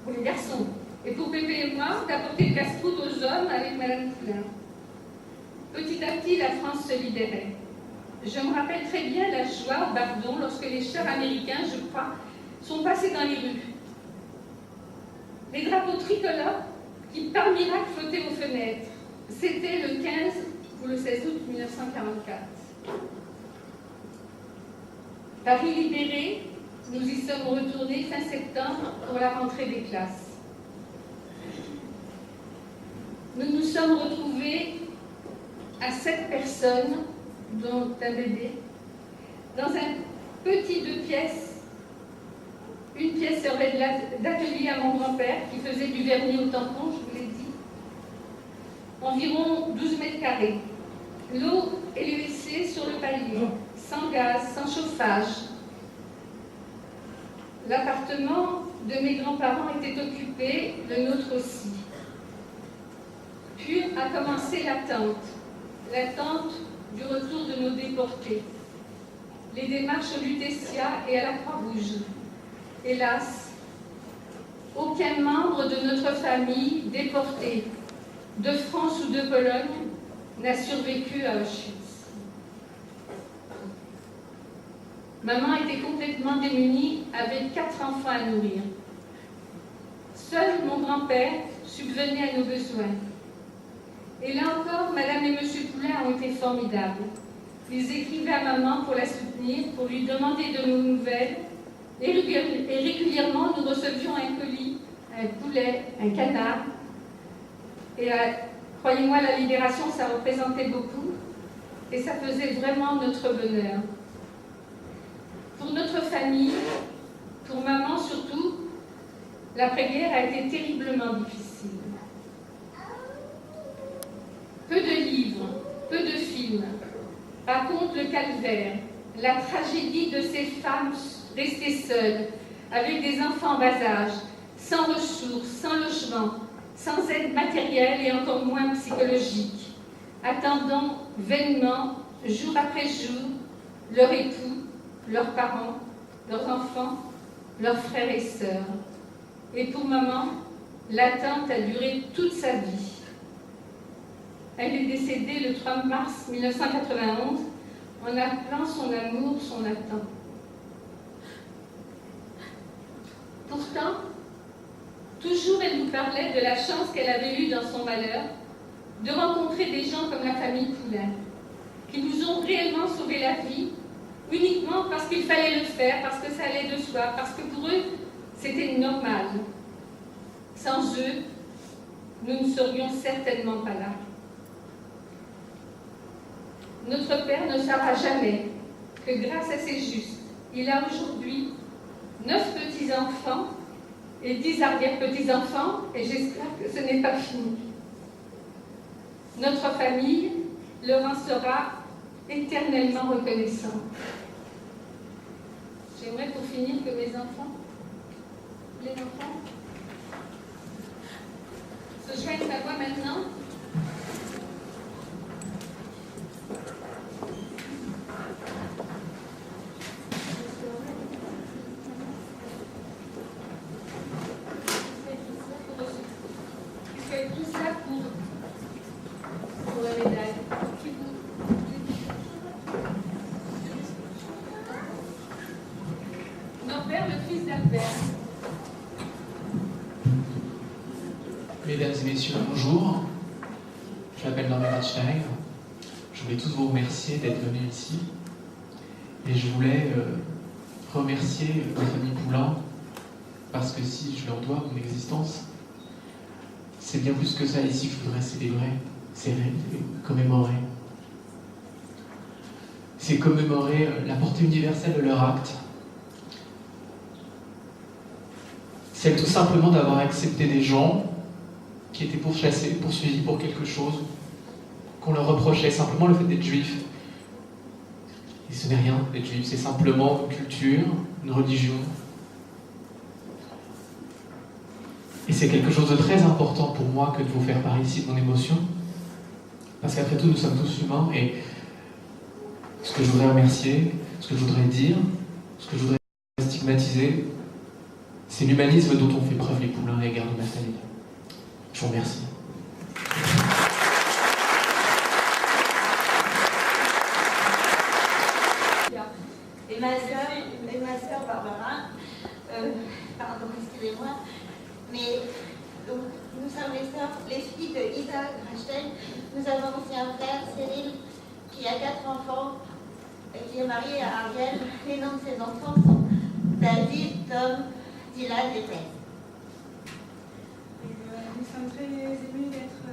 pour les garçons. Et pour bébé et moi, d'apporter le casse-croûte aux hommes avec Madame Poulain. Petit à petit, la France se libérait. Je me rappelle très bien la joie au Bardon lorsque les chars américains, je crois, sont passés dans les rues. Les drapeaux tricolores qui, par miracle, flottaient aux fenêtres. C'était le 15 ou le 16 août 1944. Paris libéré, nous y sommes retournés fin septembre pour la rentrée des classes. Nous nous sommes retrouvés à 7 personnes, dont un bébé, dans un petit 2 pièces. Une pièce servait d'atelier à mon grand-père qui faisait du vernis au tampon, je vous l'ai dit. Environ 12 mètres carrés. L'eau et le WC sur le palier, sans gaz, sans chauffage. L'appartement de mes grands-parents était occupé, le nôtre aussi. Puis a commencé l'attente du retour de nos déportés. Les démarches au Lutetia et à la Croix-Rouge. Hélas, aucun membre de notre famille déporté de France ou de Pologne n'a survécu à Auschwitz. Maman était complètement démunie avec 4 enfants à nourrir. Seul mon grand-père subvenait à nos besoins. Et là encore, Madame et Monsieur Poulain ont été formidables. Ils écrivaient à maman pour la soutenir, pour lui demander de nos nouvelles. Et régulièrement, nous recevions un colis, un poulet, un canard. Et croyez-moi, la libération, ça représentait beaucoup. Et ça faisait vraiment notre bonheur. Pour notre famille, pour maman surtout, l'après-guerre a été terriblement difficile. Peu de livres, peu de films racontent le calvaire, la tragédie de ces femmes restées seules, avec des enfants en bas âge, sans ressources, sans logement, sans aide matérielle et encore moins psychologique, attendant vainement, jour après jour, leur époux, leurs parents, leurs enfants, leurs frères et sœurs. Et pour maman, l'attente a duré toute sa vie. Elle est décédée le 3 mars 1991 en appelant son amour son attente. Pourtant, toujours elle nous parlait de la chance qu'elle avait eue dans son malheur de rencontrer des gens comme la famille Poulain, qui nous ont réellement sauvé la vie, uniquement parce qu'il fallait le faire, parce que ça allait de soi, parce que pour eux, c'était normal. Sans eux, nous ne serions certainement pas là. Notre Père ne saura jamais que grâce à ces justes, il a aujourd'hui 9 petits-enfants et 10 arrière-petits-enfants, et j'espère que ce n'est pas fini. Notre famille leur en sera éternellement reconnaissante. J'aimerais pour finir que mes enfants, les enfants, se joignent à moi maintenant. Faites tout ça pour la médaille. Norbert, le fils d'Albert. Mesdames et messieurs, bonjour. Je m'appelle Norbert Ratstein. Je voulais tous vous remercier d'être venus ici. Et je voulais remercier la famille Poulain, parce que si je leur dois mon existence, c'est bien plus que ça ici que je voudrais célébrer, c'est commémorer. C'est commémorer la portée universelle de leur acte. C'est tout simplement d'avoir accepté des gens qui étaient pourchassés, poursuivis pour quelque chose, qu'on leur reprochait simplement le fait d'être juifs. Et ce n'est rien d'être juif, c'est simplement une culture, une religion. Et c'est quelque chose de très important pour moi que de vous faire part ici de mon émotion, parce qu'après tout, nous sommes tous humains, et ce que je voudrais remercier, ce que je voudrais dire, ce que je voudrais stigmatiser, c'est l'humanisme dont ont fait preuve les Poulains à l'égard de ma famille. Je vous remercie. Et ma sœur Barbara, pardon, excusez-moi, mais donc, nous sommes les filles de Isa Ratstein. Nous avons aussi un frère, Cyril, qui a 4 enfants, et qui est marié à Ariel. Les noms de ses enfants sont David, Tom, Dylan et Thèse. Nous sommes très émus d'être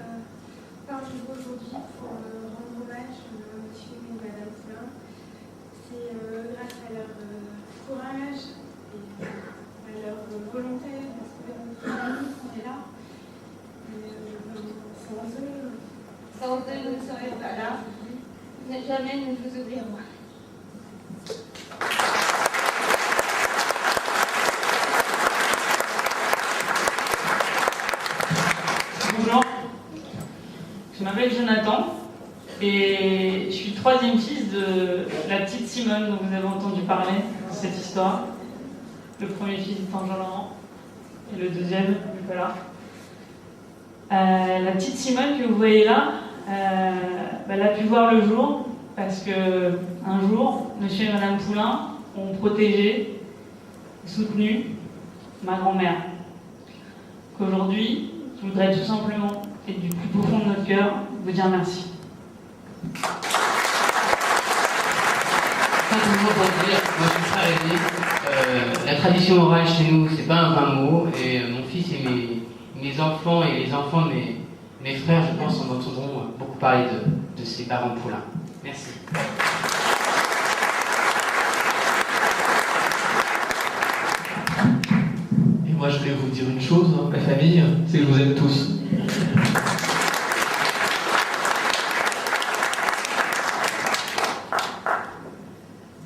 parmi vous aujourd'hui pour rendre hommage à monsieur et madame Poulain. C'est grâce à leur courage et à leur volonté de sauver notre famille qu'on est là. Sans eux, nous ne serions pas là. Jamais nous ne vous oublierons. Bonjour, je m'appelle Jonathan et je suis le 3e fils de la petite Simone dont vous avez entendu parler de cette histoire. Le premier fils étant Jean-Laurent et le deuxième, Nicolas. La petite Simone que vous voyez là, elle a pu voir le jour parce qu'un jour, monsieur et madame Poulain ont protégé et soutenu ma grand-mère. Qu'aujourd'hui, je voudrais tout simplement, et du plus profond de notre cœur, vous dire merci. Simplement pour dire, moi je suis frère aîné, la tradition orale chez nous, c'est pas un vain mot, et mon fils et mes enfants et les enfants de mes frères, je pense, en entendront beaucoup parler de ces parents Poulain. Merci. Et moi, je voulais vous dire une chose, ma famille, c'est que je vous aime tous.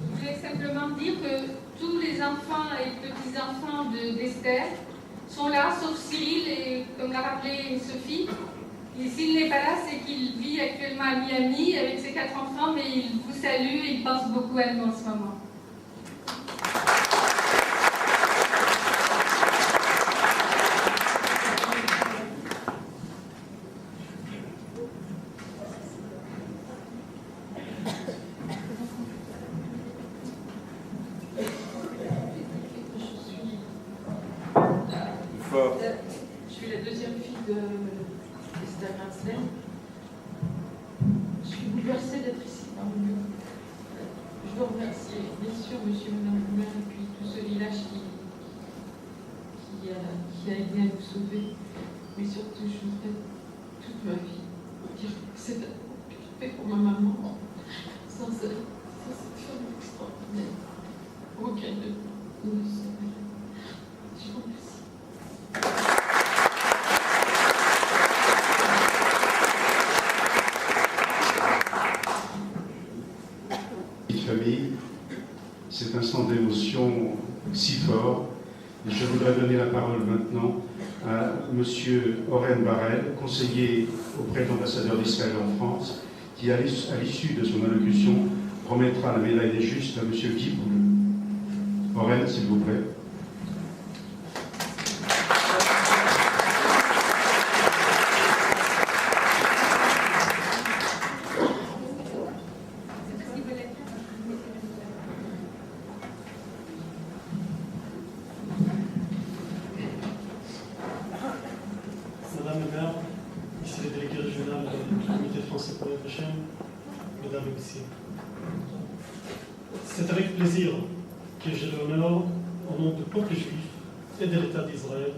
Je voulais simplement dire que tous les enfants et petits-enfants d'Esther sont là, sauf Cyril, et comme l'a rappelé Sophie. Et s'il n'est pas là, c'est qu'il vit actuellement à Miami avec ses 4 enfants, mais il vous salue et il pense beaucoup à nous en ce moment. Je suis la 2e fille de Esther Ratstein. Je suis bouleversée d'être ici parmi vous. Je veux remercier bien sûr monsieur et madame Poulain et puis tout ce village qui a aidé à nous sauver. Mais surtout, je voudrais toute ma vie dire que c'est l'amour que je fais pour ma maman. Sans cette femme extraordinaire, aucun de nous ne saurait. Je vous remercie. Famille, cet instant d'émotion si fort, et je voudrais donner la parole maintenant à M. Oren Barel, conseiller auprès de l'ambassadeur d'Israël en France, qui, à l'issue de son allocution, remettra la médaille des justes à M. Guy Boule. Oren, s'il vous plaît. Madame la maire, ici le délégué régional du comité français pour Yad Vashem, mesdames et messieurs. C'est avec plaisir que j'ai l'honneur, au nom du peuple juif et de l'État d'Israël,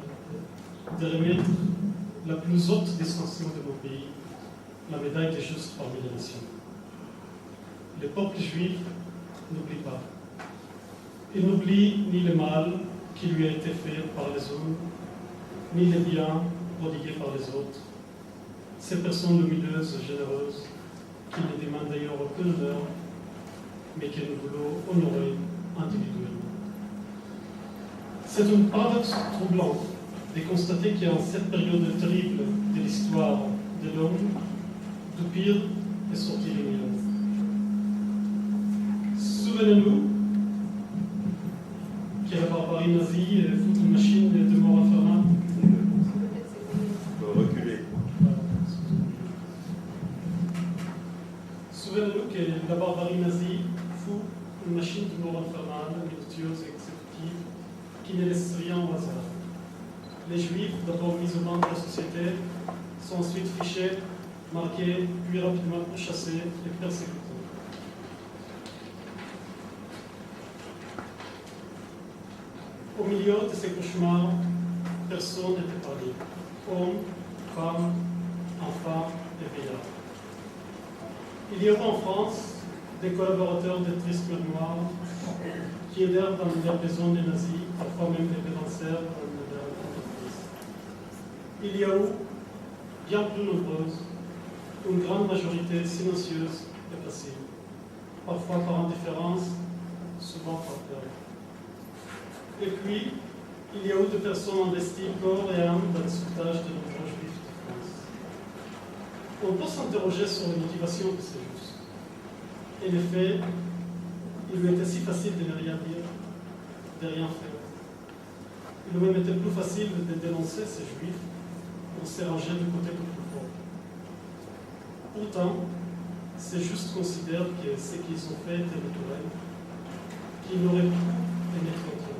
de remettre la plus haute distinction de mon pays, la médaille des justes parmi les nations. Le peuple juif n'oublie pas. Il n'oublie ni le mal qui lui a été fait par les hommes, ni les biens prodigués par les autres. Ces personnes lumineuses et généreuses qui ne demandent d'ailleurs aucun honneur, mais que nous voulons honorer individuellement. C'est un paradoxe troublant de constater qu'en cette période terrible de l'histoire de l'homme, du pire est sorti le meilleur. Souvenez-nous que la barbarie nazie fout une machine de mort infernale. Souvenez-nous que la barbarie nazie fout une machine de mort infernale, minutieuse et exécutive, qui ne laisse rien au hasard. Les Juifs, d'abord mis au banc de la société, sont ensuite fichés, marqués, puis rapidement pourchassés et persécutés. Au milieu de ces cauchemars, personne n'était parlé. Hommes, femmes, enfants et vieillards. Il y aura en France des collaborateurs des tristes noires qui aidèrent dans les liaisons des nazis, parfois même des dévanceurs dans les entreprises. Il y a eu, bien plus nombreuses, une grande majorité silencieuse et passive, parfois par indifférence, souvent par peur. Et puis, il y a eu des personnes investies corps et âme dans le sauvetage de nombreux juifs de France. On peut s'interroger sur les motivations de ces justes. En effet, il lui était si facile de ne rien dire, de rien faire. Il lui même été plus facile de dénoncer ces juifs pour se ranger du côté du plus fort. Pourtant, ces justes considèrent que ce qu'ils ont fait était naturel, qu'ils n'auraient pu être autrement.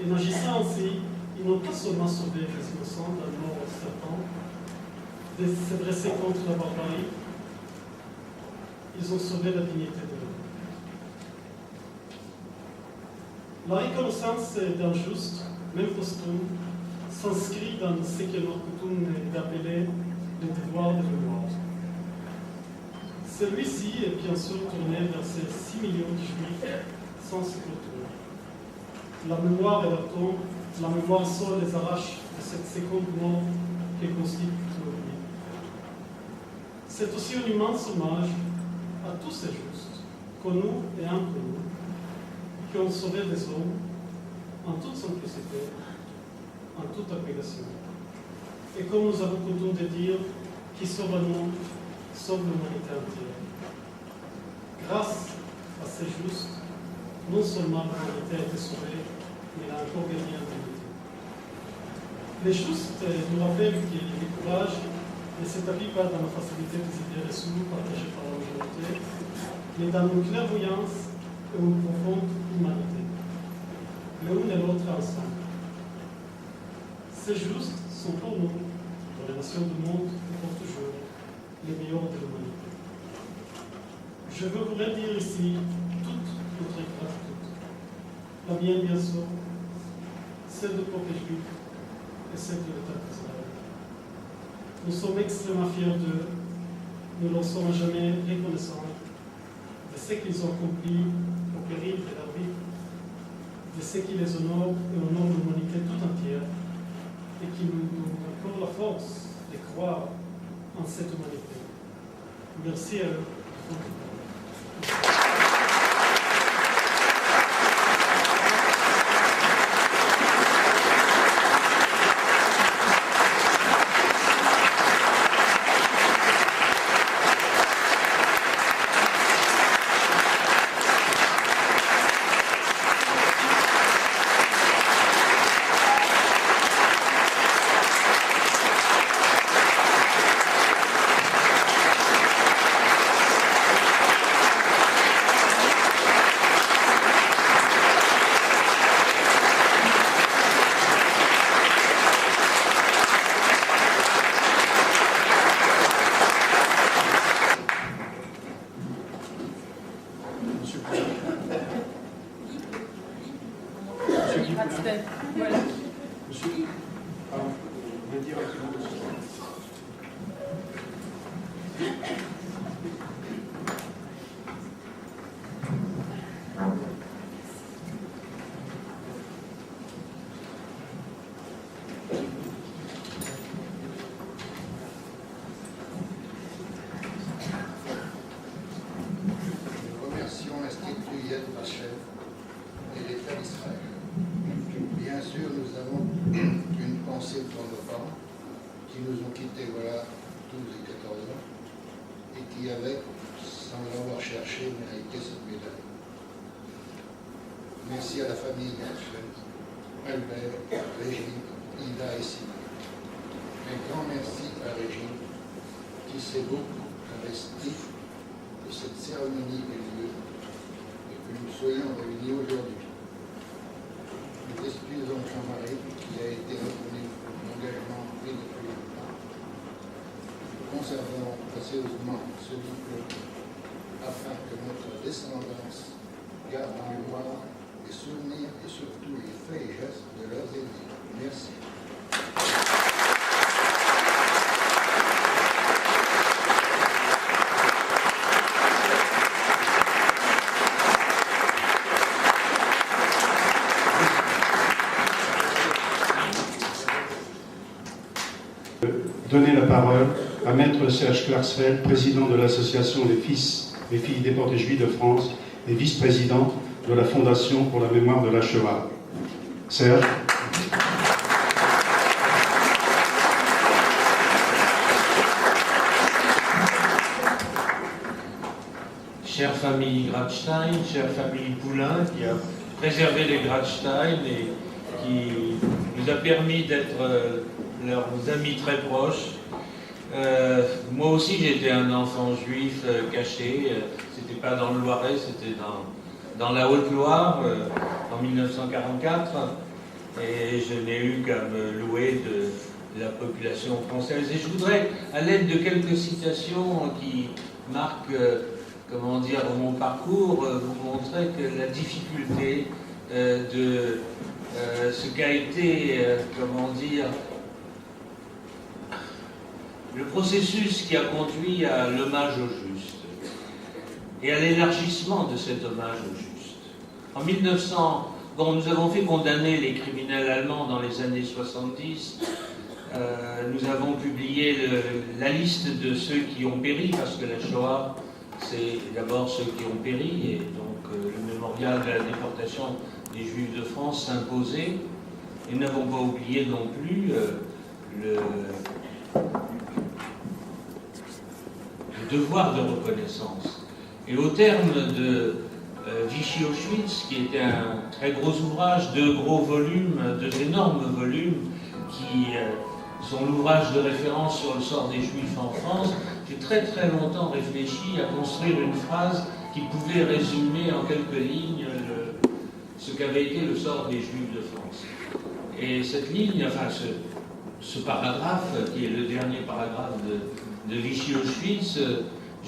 Et en agissant ainsi, ils n'ont pas seulement sauvé les innocents d'un mort certain, de se dresser contre la barbarie, ils ont sauvé la dignité de l'homme. La reconnaissance d'un juste, même posthume, s'inscrit dans ce que notre coutume est d'appeler le devoir de mémoire. Celui-ci est bien sûr tourné vers ces 6 millions de juifs sans se clôturer. La mémoire et la tombe, la mémoire seule les arrache de cette seconde mort qui constitue le vie. C'est aussi un immense hommage à tous ces justes, connus et inconnus, qui ont sauvé des hommes en toute simplicité, en toute abnégation. Et comme nous avons coutume de dire, qui sauve un monde, sauve l'humanité entière. Grâce à ces justes, non seulement l'humanité a été sauvée, mais elle a encore gagné en dignité. Les justes nous rappellent que le courage ne s'établit pas dans la facilité des idées reçues partagées par la majorité, mais dans une clairvoyance et une profonde humanité. L'un et l'autre ensemble. Ces justes sont pour nous, pour les nations du monde et pour toujours, les meilleurs de l'humanité. Je veux vous redire ici toute notre gratitude. La mienne, bien sûr, celle du peuple juif et celle de l'État d'Israël. Nous sommes extrêmement fiers d'eux. Nous leur sommes jamais reconnaissants de ce qu'ils ont accompli au péril de leur vie, de ce qui les honore et honore l'humanité tout entière, et qui nous donne encore la force de croire en cette humanité. Merci à eux. Merci à la famille Albert, Régine, Ida et Simon. Un grand merci à Régine qui s'est beaucoup investie de cette cérémonie ait lieu et que nous soyons réunis aujourd'hui. Nous excusons Jean-Marie qui a été reconnu pour l'engagement pris depuis longtemps. Nous conservons précieusement ce diplôme afin que notre descendance garde en mémoire les souvenirs et surtout les faits et gestes de leurs aînés. Merci. Donner la parole à Maître Serge Klarsfeld, président de l'association des fils et filles déportés juifs de France et vice-président de la Fondation pour la mémoire de la Shoah. Serge. Chère famille Gradstein, chère famille Poulain, qui a préservé les Gradstein et qui nous a permis d'être leurs amis très proches. Moi aussi j'étais un enfant juif caché, c'était pas dans le Loiret, c'était dans la Haute-Loire en 1944, et je n'ai eu qu'à me louer de la population française. Et je voudrais, à l'aide de quelques citations qui marquent, comment dire, mon parcours, vous montrer que la difficulté de ce qu'a été, comment dire, le processus qui a conduit à l'hommage au juste et à l'élargissement de cet hommage au juste. En 1900, bon, nous avons fait condamner les criminels allemands dans les années 70. Nous avons publié la liste de ceux qui ont péri, parce que la Shoah, c'est d'abord ceux qui ont péri, et donc le mémorial de la déportation des Juifs de France s'imposait. Et nous n'avons pas oublié non plus le devoir de reconnaissance. Et au terme de Vichy-Auschwitz, qui était un très gros ouvrage, deux gros volumes, deux énormes volumes, qui sont l'ouvrage de référence sur le sort des Juifs en France, j'ai très très longtemps réfléchi à construire une phrase qui pouvait résumer en quelques lignes ce qu'avait été le sort des Juifs de France. Et cette ligne, enfin ce paragraphe, qui est le dernier paragraphe de Vichy-Auschwitz,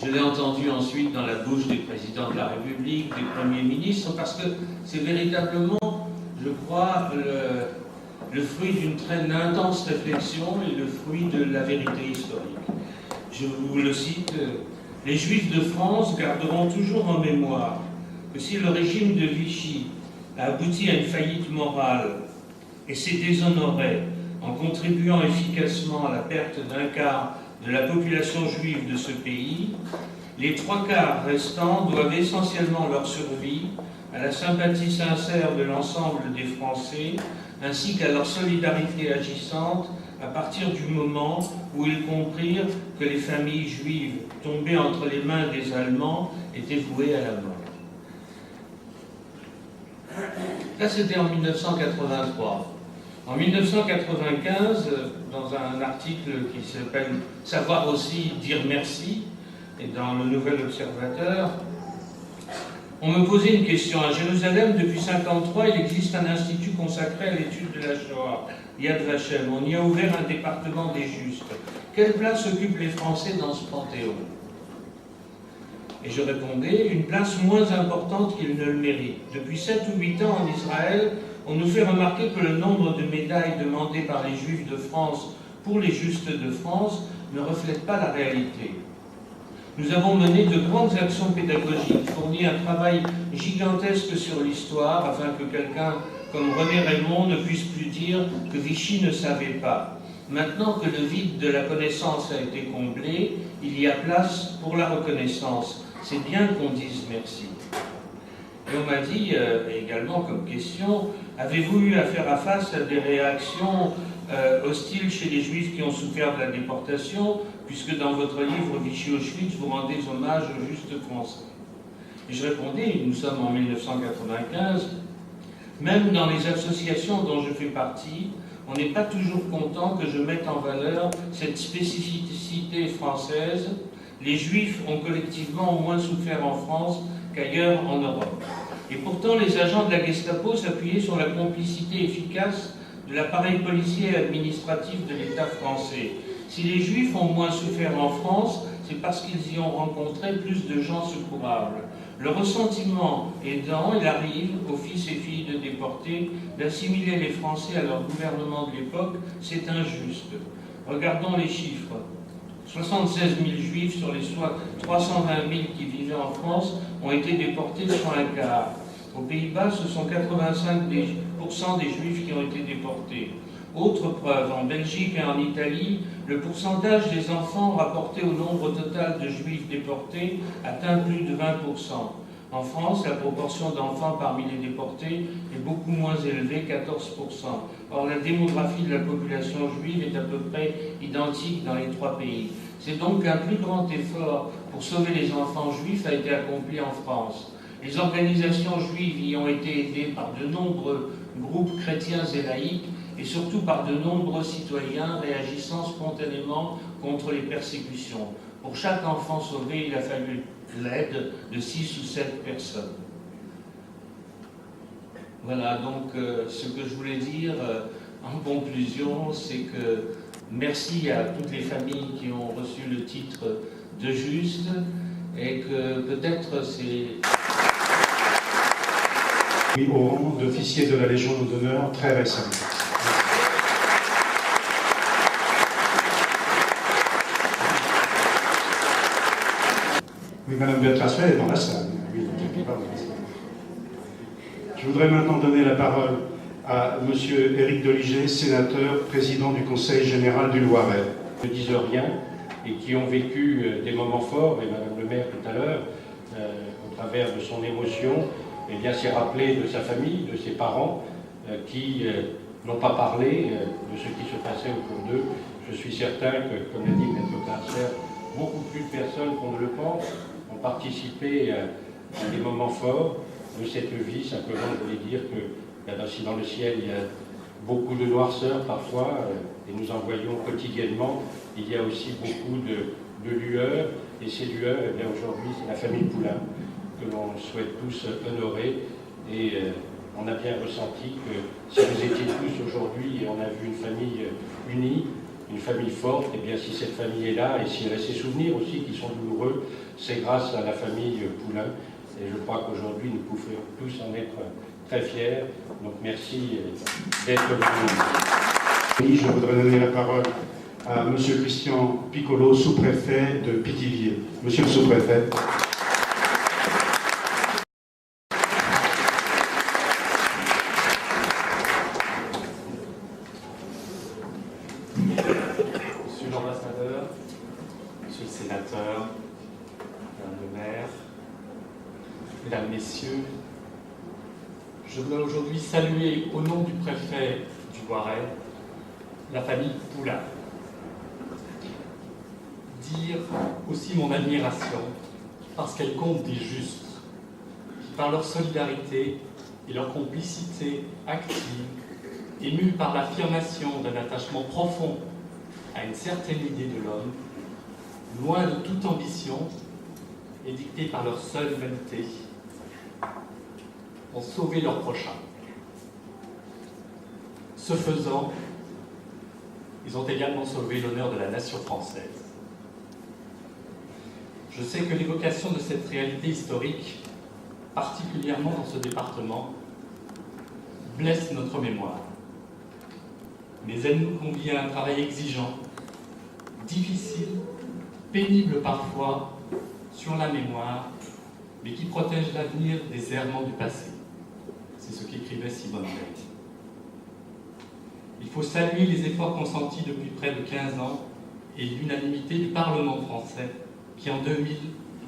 je l'ai entendu ensuite dans la bouche des présidents de la République, des premiers ministres, parce que c'est véritablement, je crois, le fruit d'une très intense réflexion et le fruit de la vérité historique. Je vous le cite, « Les Juifs de France garderont toujours en mémoire que si le régime de Vichy a abouti à une faillite morale et s'est déshonoré en contribuant efficacement à la perte d'un quart de la population juive de ce pays, les trois quarts restants doivent essentiellement leur survie à la sympathie sincère de l'ensemble des Français, ainsi qu'à leur solidarité agissante à partir du moment où ils comprirent que les familles juives tombées entre les mains des Allemands étaient vouées à la mort. » Ça, c'était en 1983. En 1995, dans un article qui s'appelle « Savoir aussi dire merci », et dans le Nouvel Observateur, on me posait une question. À Jérusalem, depuis 1953, il existe un institut consacré à l'étude de la Shoah, Yad Vashem. On y a ouvert un département des justes. Quelle place occupent les Français dans ce panthéon? Et je répondais, une place moins importante qu'ils ne le méritent. Depuis 7 ou 8 ans en Israël, on nous fait remarquer que le nombre de médailles demandées par les Juifs de France pour les justes de France ne reflète pas la réalité. Nous avons mené de grandes actions pédagogiques, fourni un travail gigantesque sur l'histoire, afin que quelqu'un comme René Raymond ne puisse plus dire que Vichy ne savait pas. Maintenant que le vide de la connaissance a été comblé, il y a place pour la reconnaissance. C'est bien qu'on dise merci. Et on m'a dit également comme question, avez-vous eu à faire face à des réactions hostiles chez les Juifs qui ont souffert de la déportation, puisque dans votre livre Vichy-Auschwitz, vous rendez hommage aux justes français. Et je répondais, nous sommes en 1995, même dans les associations dont je fais partie, on n'est pas toujours content que je mette en valeur cette spécificité française. Les Juifs ont collectivement au moins souffert en France qu'ailleurs en Europe. Et pourtant, les agents de la Gestapo s'appuyaient sur la complicité efficace de l'appareil policier et administratif de l'État français. Si les Juifs ont moins souffert en France, c'est parce qu'ils y ont rencontré plus de gens secourables. Le ressentiment aidant, il arrive aux fils et filles de déportés d'assimiler les Français à leur gouvernement de l'époque. C'est injuste. Regardons les chiffres. 76 000 Juifs sur les 320 000 qui vivaient en France ont été déportés, soit un quart. Aux Pays-Bas, ce sont 85% des Juifs qui ont été déportés. Autre preuve, en Belgique et en Italie, le pourcentage des enfants rapporté au nombre total de Juifs déportés atteint plus de 20%. En France, la proportion d'enfants parmi les déportés est beaucoup moins élevée, 14%. Or, la démographie de la population juive est à peu près identique dans les trois pays. C'est donc qu'un plus grand effort pour sauver les enfants juifs a été accompli en France. Les organisations juives y ont été aidées par de nombreux groupes chrétiens et laïcs, et surtout par de nombreux citoyens réagissant spontanément contre les persécutions. Pour chaque enfant sauvé, il a fallu l'aide de 6 ou 7 personnes. Voilà, donc ce que je voulais dire en conclusion, c'est que merci à toutes les familles qui ont reçu le titre de juste, et que peut-être c'est... Oui, au rang d'officier de la Légion d'honneur très récemment. Oui, Madame Béatrice est dans la salle. Oui, quelque part dans la salle. Je voudrais maintenant donner la parole à Monsieur Éric Deligé, sénateur, président du Conseil général du Loiret. Ne disent rien et qui ont vécu des moments forts, et Madame le maire tout à l'heure, au travers de son émotion, eh bien, s'est rappelé de sa famille, de ses parents, qui n'ont pas parlé de ce qui se passait autour d'eux. Je suis certain que, comme l'a dit Maître Carcer, beaucoup plus de personnes qu'on ne le pense ont participé à des moments forts de cette vie. Simplement, je voulais dire que si dans le ciel, il y a beaucoup de noirceur parfois, et nous en voyons quotidiennement, il y a aussi beaucoup de lueurs, et ces lueurs, eh bien, aujourd'hui, c'est la famille Poulain que l'on souhaite tous honorer, et on a bien ressenti que si vous étiez tous aujourd'hui, et on a vu une famille unie, une famille forte, et bien si cette famille est là, et si elle a ses souvenirs aussi qui sont douloureux, c'est grâce à la famille Poulain. Et je crois qu'aujourd'hui, nous pouvons tous en être très fiers. Donc merci d'être venus. Oui, je voudrais donner la parole à Monsieur Christian Piccolo, sous-préfet de Pithiviers. Monsieur le sous-préfet. Monsieur l'ambassadeur, monsieur le sénateur, madame le maire, mesdames, messieurs, je voudrais aujourd'hui saluer au nom du préfet du Loiret la famille Poulain. Dire aussi mon admiration parce qu'elle compte des justes qui, par leur solidarité et leur complicité active, émus par l'affirmation d'un attachement profond à une certaine idée de l'homme, loin de toute ambition et dictés par leur seule humanité, ont sauvé leur prochain. Ce faisant, ils ont également sauvé l'honneur de la nation française. Je sais que l'évocation de cette réalité historique, particulièrement dans ce département, blesse notre mémoire. Mais elle nous convie à un travail exigeant, difficile, pénible parfois, sur la mémoire, mais qui protège l'avenir des errements du passé. C'est ce qu'écrivait Simone Veil. Il faut saluer les efforts consentis depuis près de 15 ans et l'unanimité du Parlement français qui, en 2000,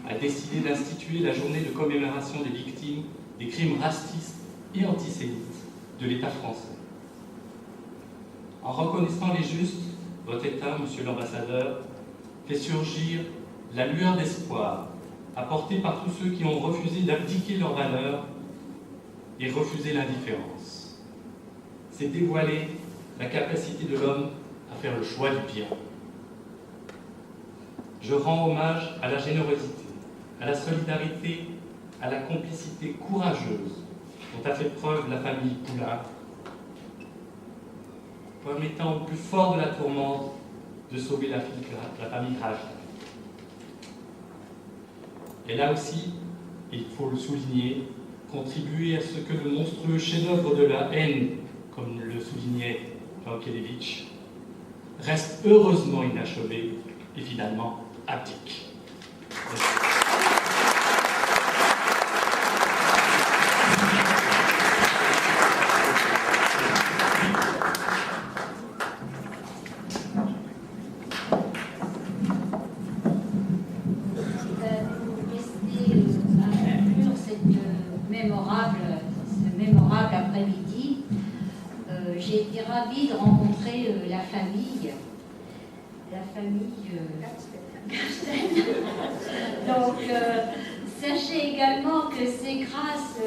a décidé d'instituer la journée de commémoration des victimes des crimes racistes et antisémites de l'État français. En reconnaissant les justes, votre État, Monsieur l'Ambassadeur, fait surgir la lueur d'espoir apportée par tous ceux qui ont refusé d'abdiquer leurs valeurs et refusé l'indifférence. C'est dévoiler la capacité de l'homme à faire le choix du bien. Je rends hommage à la générosité, à la solidarité, à la complicité courageuse dont a fait preuve la famille Poulain, permettant au plus fort de la tourmente de sauver la famille Grage. Et là aussi, il faut le souligner, contribuer à ce que le monstrueux chef-d'œuvre de la haine, comme le soulignait Jean Kelevitch, reste heureusement inachevé et finalement abdique. J'ai été ravie de rencontrer la famille Garstein. Donc, sachez également que c'est grâce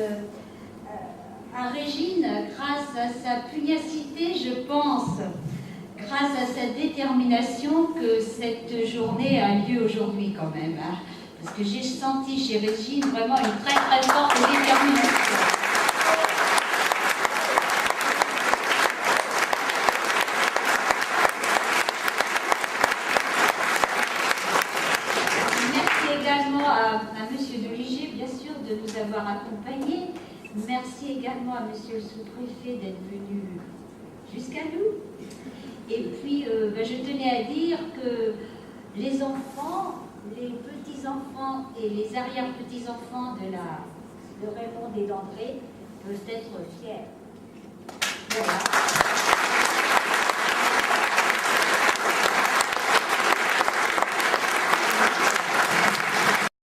à Régine, grâce à sa pugnacité, je pense, grâce à sa détermination, que cette journée a lieu aujourd'hui quand même. Hein, parce que j'ai senti chez Régine vraiment une très très forte détermination. De nous avoir accompagnés. Merci également à Monsieur le sous-préfet d'être venu jusqu'à nous. Et puis, je tenais à dire que les enfants, les petits-enfants et les arrière-petits-enfants de Raymond et d'André peuvent être fiers.